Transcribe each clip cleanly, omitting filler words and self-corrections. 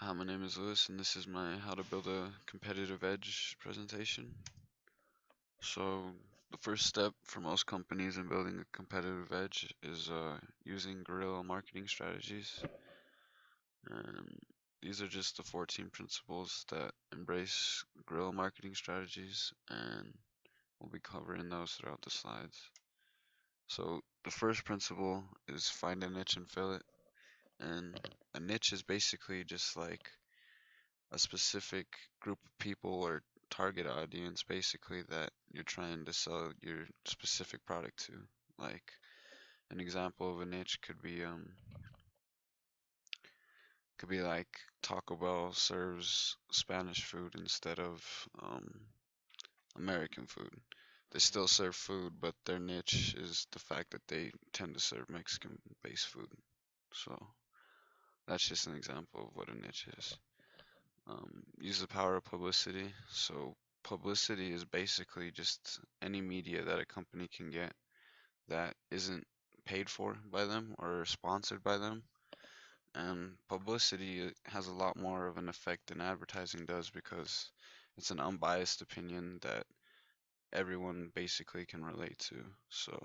Hi, my name is Lewis, and this is my How to Build a Competitive Edge presentation. So, the first step for most companies in building a competitive edge is using guerrilla marketing strategies. And these are just the 14 principles that embrace guerrilla marketing strategies, and we'll be covering those throughout the slides. So, the first principle is find a niche and fill it. And a niche is basically just like a specific group of people or target audience basically that you're trying to sell your specific product to. Like an example of a niche could be like Taco Bell serves Spanish food instead of American food. They still serve food, but their niche is the fact that they tend to serve Mexican based food. So that's just an example of what a niche is. Use the power of publicity. So publicity is basically just any media that a company can get that isn't paid for by them or sponsored by them. And publicity has a lot more of an effect than advertising does because it's an unbiased opinion that everyone basically can relate to. So,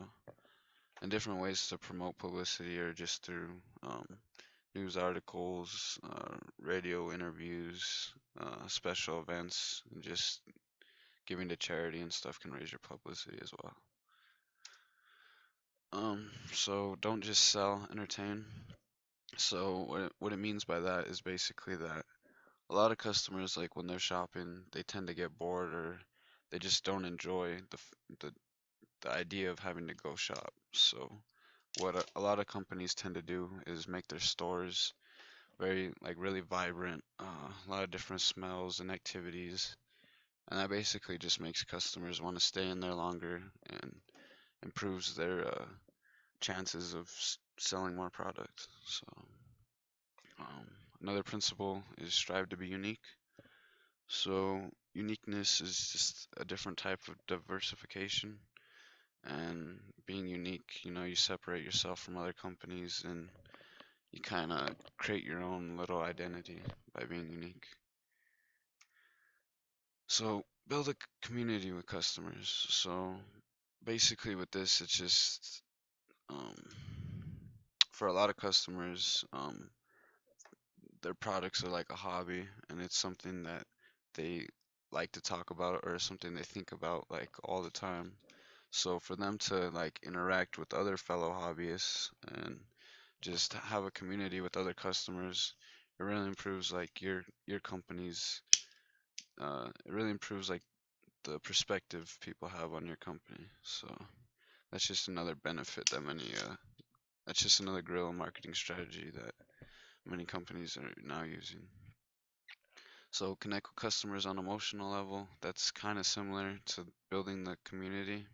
and different ways to promote publicity are just through news articles, radio interviews, special events, and just giving to charity and stuff can raise your publicity as well. So don't just sell, entertain. So what it means by that is basically that a lot of customers, like when they're shopping, they tend to get bored or they just don't enjoy the the idea of having to go shop. So what a lot of companies tend to do is make their stores very like really vibrant, a lot of different smells and activities, and that basically just makes customers want to stay in there longer and improves their chances of selling more product. So um, another principle is strive to be unique. So uniqueness is just a different type of diversification, and being unique, you separate yourself from other companies and you kind of create your own little identity by being unique. So build a community with customers. So basically with this, it's just um, for a lot of customers, their products are like a hobby and it's something that they like to talk about or something they think about like all the time. So for them to like interact with other fellow hobbyists and just have a community with other customers, it really improves like your company's it really improves like the perspective people have on your company. So that's just another benefit that that's just another guerrilla marketing strategy that many companies are now using. So connect with customers on emotional level. That's kind of similar to building the community,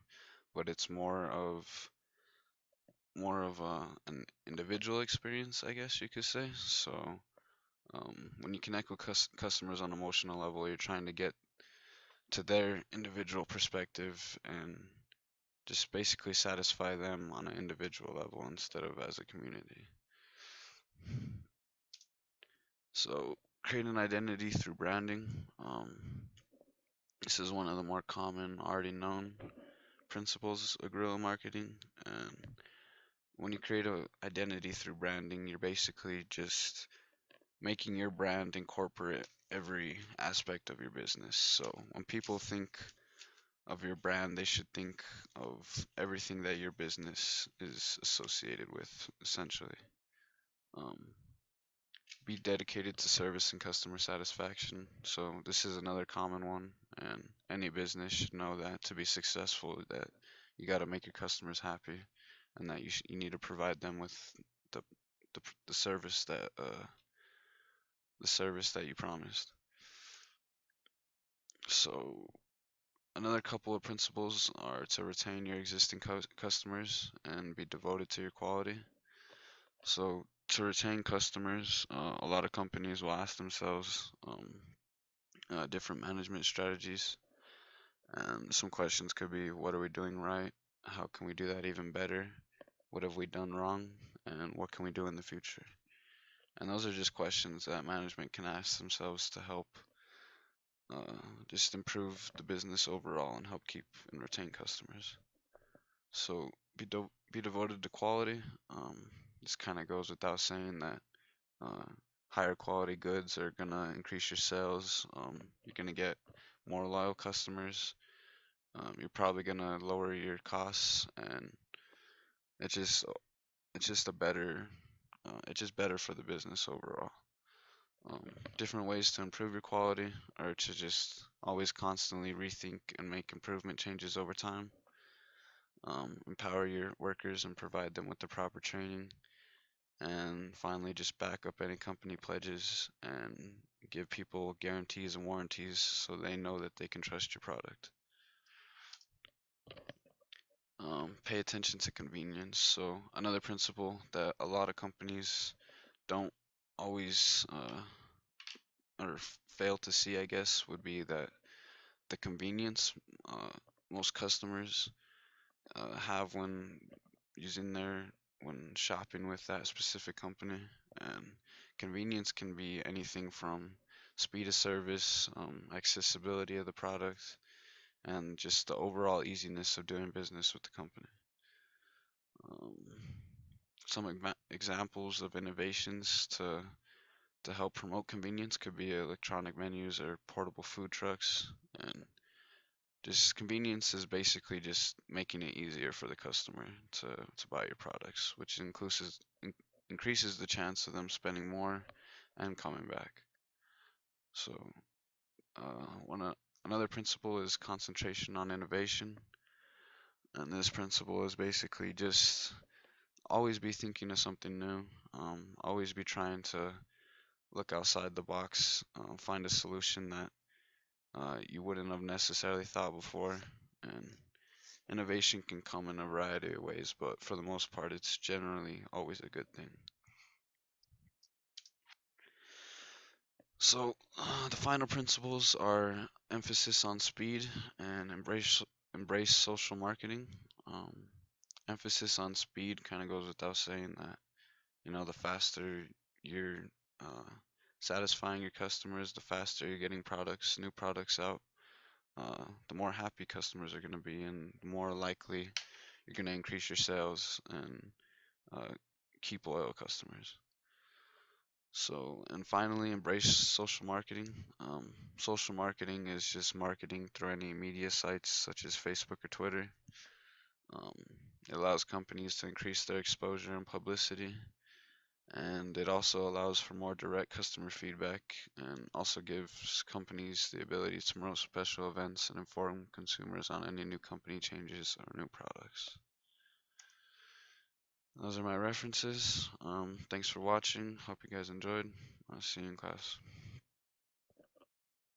but it's more of an individual experience, I guess you could say. So when you connect with customers on emotional level, you're trying to get to their individual perspective and just basically satisfy them on an individual level instead of as a community. So create an identity through branding. This is one of the more common, already known principles of guerrilla marketing. And when you create an identity through branding, you're basically just making your brand incorporate every aspect of your business. So when people think of your brand, they should think of everything that your business is associated with, essentially. Um, be dedicated to service and customer satisfaction. So this is another common one, and any business should know that to be successful, that you got to make your customers happy, and that you need to provide them with the the service that you promised. So another couple of principles are to retain your existing customers and be devoted to your quality. So to retain customers, a lot of companies will ask themselves different management strategies. And some questions could be, what are we doing right? How can we do that even better? What have we done wrong? And what can we do in the future? And those are just questions that management can ask themselves to help just improve the business overall and help keep and retain customers. So be devoted to quality. This kind of goes without saying that uh, higher quality goods are gonna increase your sales. You're gonna get more loyal customers. You're probably gonna lower your costs, and it's just it's just a better it's just better for the business overall. Um, Different ways to improve your quality are to just always constantly rethink and make improvement changes over time. Empower your workers and provide them with the proper training. And finally, just back up any company pledges and give people guarantees and warranties so they know that they can trust your product. Pay attention to convenience. So, another principle that a lot of companies don't always fail to see, I guess, would be that the convenience uh, most customers have using their when shopping with that specific company. And convenience can be anything from speed of service, accessibility of the product, and just the overall easiness of doing business with the company. Um, some examples of innovations to help promote convenience could be electronic menus or portable food trucks. And just convenience is basically just making it easier for the customer to buy your products, which increases the chance of them spending more and coming back. So, another principle is concentration on innovation, and this principle is basically just always be thinking of something new, always be trying to look outside the box, find a solution that you wouldn't have necessarily thought before, and innovation can come in a variety of ways, but for the most part, it's generally always a good thing. So, the final principles are emphasis on speed and embrace social marketing. Um, Emphasis on speed kind of goes without saying that, the faster you're uh, satisfying your customers, the faster you're getting new products out, the more happy customers are going to be, and the more likely you're going to increase your sales and uh, keep loyal customers. So, and finally, embrace social marketing. Social marketing is just marketing through any media sites such as Facebook or Twitter. Um, it allows companies to increase their exposure and publicity, and it also allows for more direct customer feedback and also gives companies the ability to promote special events and inform consumers on any new company changes or new products. Those are my references. Thanks for watching. Hope you guys enjoyed. I'll see you in class.